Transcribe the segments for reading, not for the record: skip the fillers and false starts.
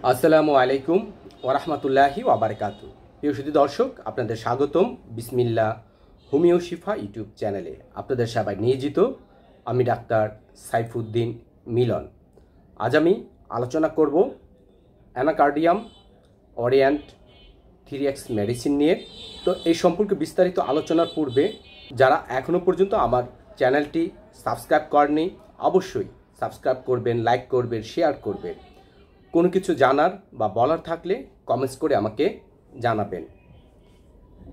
আসসালামু আলাইকুম ওরহমতুল্লাহি ওয়াবারকাতু। প্রিয় সুধী দর্শক, আপনাদের স্বাগতম বিসমিল্লাহ হোমিও শিফা ইউটিউব চ্যানেলে। আপনাদের সেবায় নিয়োজিত আমি ডাক্তার সাইফুদ্দিন মিলন। আজ আমি আলোচনা করব অ্যানাকার্ডিয়াম অরিয়েন্ট 3x মেডিসিন নিয়ে। তো এই সম্পর্কে বিস্তারিত আলোচনার পূর্বে যারা এখনও পর্যন্ত আমার চ্যানেলটি সাবস্ক্রাইব করেনি, অবশ্যই সাবস্ক্রাইব করবেন, লাইক করবেন, শেয়ার করবেন। কোনো কিছু জানার বা বলার থাকলে কমেন্টস করে আমাকে জানাবেন।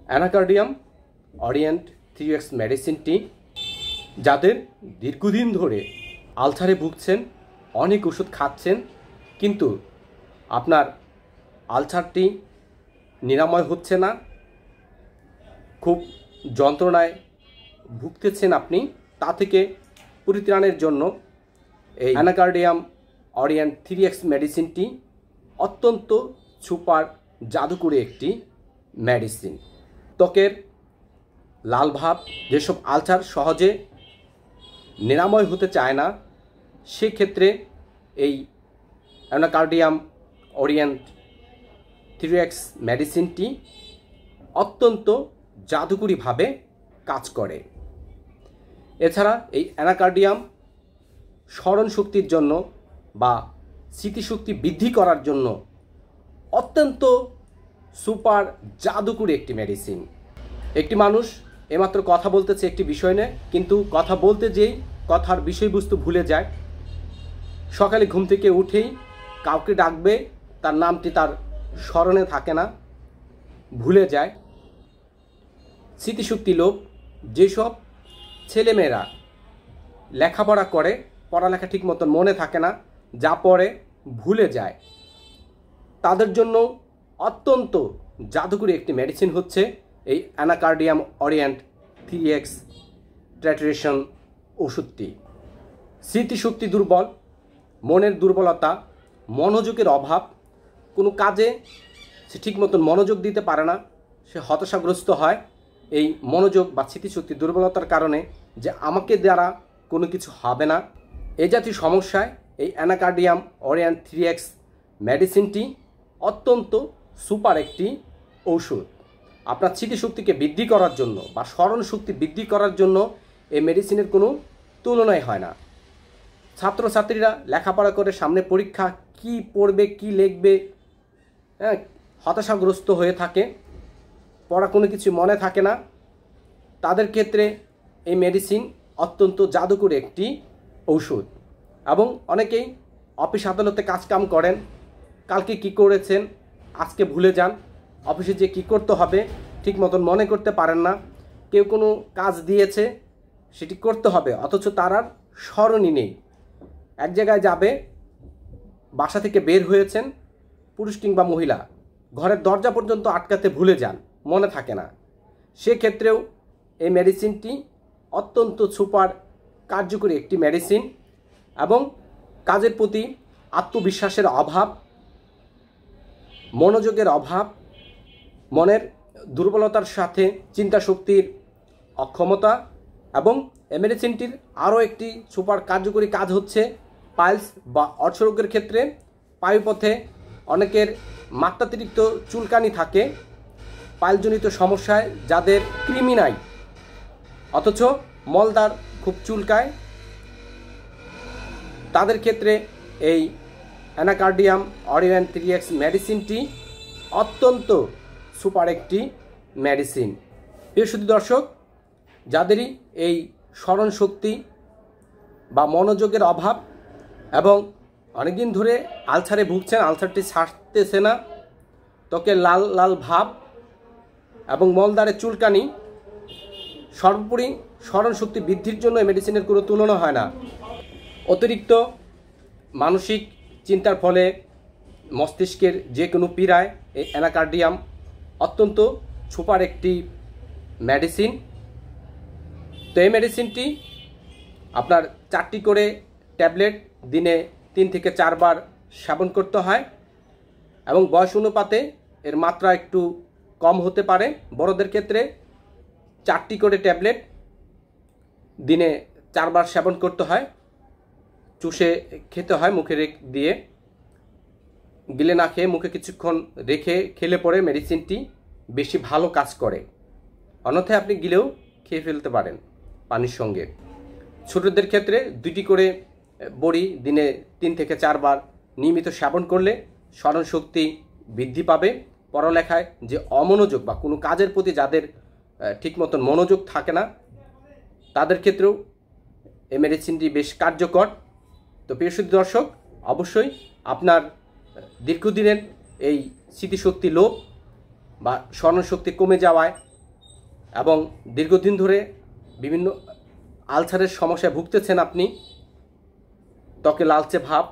অ্যানাকার্ডিয়াম অরিয়েন্ট 3x মেডিসিনটি যাদের দীর্ঘদিন ধরে আলসারে ভুগছেন, অনেক ওষুধ খাচ্ছেন, কিন্তু আপনার আলসারটি নিরাময় হচ্ছে না, খুব যন্ত্রণায় ভুগতেছেন আপনি, তা থেকে পরিত্রাণের জন্য এই অ্যানাকার্ডিয়াম অরিয়েন্ট 3x মেডিসিনটি অত্যন্ত সুপার জাদুকরী একটি মেডিসিন। ত্বকের লাল ভাব, যেসব আলসার সহজে নিরাময় হতে চায় না, সেক্ষেত্রে এই অ্যানাকার্ডিয়াম অরিয়েন্ট 3x মেডিসিনটি অত্যন্ত জাদুকরীভাবে কাজ করে। এছাড়া এই অ্যানাকার্ডিয়াম স্মরণ শক্তির জন্য বা স্মৃতিশক্তি বৃদ্ধি করার জন্য অত্যন্ত সুপার জাদুকরী একটি মেডিসিন। একটি মানুষ এমাত্র কথা বলতেছে একটি বিষয় নিয়ে, কিন্তু কথা বলতে যেই কথার বিষয়বস্তু ভুলে যায়। সকালে ঘুম থেকে উঠেই কাউকে ডাকবে, তার নামটি তার স্মরণে থাকে না, ভুলে যায়। স্মৃতিশক্তি লোপ, যেসব ছেলেমেয়েরা লেখাপড়া করে, পড়ালেখা ঠিক মতন মনে থাকে না, যা পড়ে ভুলে যায়, তাদের জন্য অত্যন্ত জাদুকরী একটি মেডিসিন হচ্ছে এই অ্যানাকার্ডিয়াম অরিয়েন্ট 3x ট্যাট্রেশন ওষুধটি। স্মৃতিশক্তি দুর্বল, মনের দুর্বলতা, মনোযোগের অভাব, কোনো কাজে সে ঠিক মতন মনোযোগ দিতে পারে না, সে হতাশাগ্রস্ত হয় এই মনোযোগ বা স্মৃতিশক্তি দুর্বলতার কারণে, যে আমাকে দ্বারা কোনো কিছু হবে না, এই জাতীয় সমস্যায় এই অ্যানাকার্ডিয়াম অরিয়েন্ট 3x মেডিসিনটি অত্যন্ত সুপার একটি ঔষধ। আপনার স্মৃতিশক্তিকে বৃদ্ধি করার জন্য বা স্মরণ শক্তি বৃদ্ধি করার জন্য এই মেডিসিনের কোনো তুলনাই হয় না। ছাত্রছাত্রীরা লেখাপড়া করে সামনে পরীক্ষা, কি পড়বে কি লিখবে, হতাশাগ্রস্ত হয়ে থাকে, পড়া কোনো কিছু মনে থাকে না, তাদের ক্ষেত্রে এই মেডিসিন অত্যন্ত জাদুকরী একটি ঔষধ। এবং অনেকেই অফিস আদালতে কাজকাম করেন, কালকে কি করেছেন আজকে ভুলে যান, অফিসে যে কি করতে হবে ঠিক মতন মনে করতে পারেন না, কেউ কোনো কাজ দিয়েছে সেটি করতে হবে, অথচ তার আর স্মরণই নেই। এক জায়গায় যাবে, বাসা থেকে বের হয়েছেন, পুরুষ কিংবা মহিলা, ঘরের দরজা পর্যন্ত আটকাতে ভুলে যান, মনে থাকে না। সেক্ষেত্রেও এই মেডিসিনটি অত্যন্ত সুপার কার্যকরী একটি মেডিসিন। এবং কাজের প্রতি আত্মবিশ্বাসের অভাব, মনোযোগের অভাব, মনের দুর্বলতার সাথে চিন্তা শক্তির অক্ষমতা, এবং এই মেডিসিনটির আরও একটি সুপার কার্যকরী কাজ হচ্ছে পাইলস বা অর্শরোগের ক্ষেত্রে। পায়ুপথে অনেকের মাত্রাতিরিক্ত চুলকানি থাকে, পাইলজনিত সমস্যায় যাদের কৃমি নাই অথচ মলদার খুব চুলকায়, তাদের ক্ষেত্রে এই অ্যানাকার্ডিয়াম অরিয়েন্ট 3x মেডিসিনটি অত্যন্ত সুপার একটি মেডিসিন। প্রিয় সুধী দর্শক, যাদেরই এই স্মরণ শক্তি বা মনোযোগের অভাব এবং অনেকদিন ধরে আলসারে ভুগছেন, আলসারটি ছাড়তেছে না, ত্বকের লাল লাল ভাব এবং মলদারে চুলকানি, সর্বোপরি স্মরণ শক্তি বৃদ্ধির জন্য এই মেডিসিনের কোনো তুলনা হয় না। অতিরিক্ত মানসিক চিন্তার ফলে মস্তিষ্কের যে কোনো পীড়ায় এই অ্যানাকার্ডিয়াম অত্যন্ত সুপার একটি মেডিসিন। তো এই মেডিসিনটি আপনার 4টি করে ট্যাবলেট দিনে 3 থেকে 4 বার সেবন করতে হয়, এবং বয়স অনুপাতে এর মাত্রা একটু কম হতে পারে। বড়দের ক্ষেত্রে 4টি করে ট্যাবলেট দিনে 4 বার সেবন করতে হয়, চুষে খেতে হয় মুখে দিয়ে। গিলে না খেয়ে মুখে কিছুক্ষণ রেখে খেলে পরে মেডিসিনটি বেশি ভালো কাজ করে। অন্যথায় আপনি গিলেও খেয়ে ফেলতে পারেন পানির সঙ্গে। ছোটদের ক্ষেত্রে 2টি করে বড়ি দিনে 3 থেকে 4 বার নিয়মিত সেবন করলে স্মরণশক্তি বৃদ্ধি পাবে। পড়ালেখায় যে অমনোযোগ বা কোনো কাজের প্রতি যাদের ঠিক মতন মনোযোগ থাকে না তাদের ক্ষেত্রেও এই মেডিসিনটি বেশ কার্যকর। তো প্রিয় সুধী দর্শক, অবশ্যই আপনার দীর্ঘদিনের এই স্মৃতিশক্তি লোপ বা স্মরণশক্তি কমে যাওয়ায় এবং দীর্ঘদিন ধরে বিভিন্ন আলসারের সমস্যায় ভুগতেছেন আপনি, ত্বকে লালচে ভাব,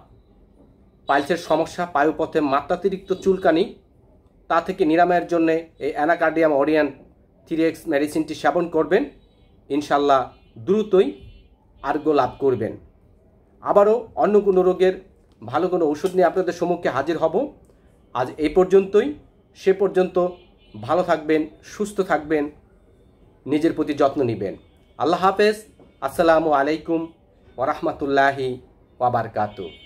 পাইলসের সমস্যা, পায়ুপথে মাত্রাতিরিক্ত চুলকানি, তা থেকে নিরাময়ের জন্য এই অ্যানাকার্ডিয়াম অরিয়েন্ট 3X মেডিসিনটি সেবন করবেন। ইনশাল্লাহ দ্রুতই আরোগ্য লাভ করবেন। আবারও অন্য কোনো রোগের ভালো কোনো ওষুধ নিয়ে আপনাদের সম্মুখে হাজির হব। আজ এই পর্যন্তই। সে পর্যন্ত ভালো থাকবেন, সুস্থ থাকবেন, নিজের প্রতি যত্ন নেবেন। আল্লাহ হাফেজ। আসসালামু আলাইকুম ওয়া রাহমাতুল্লাহি ওয়া বারাকাতুহু।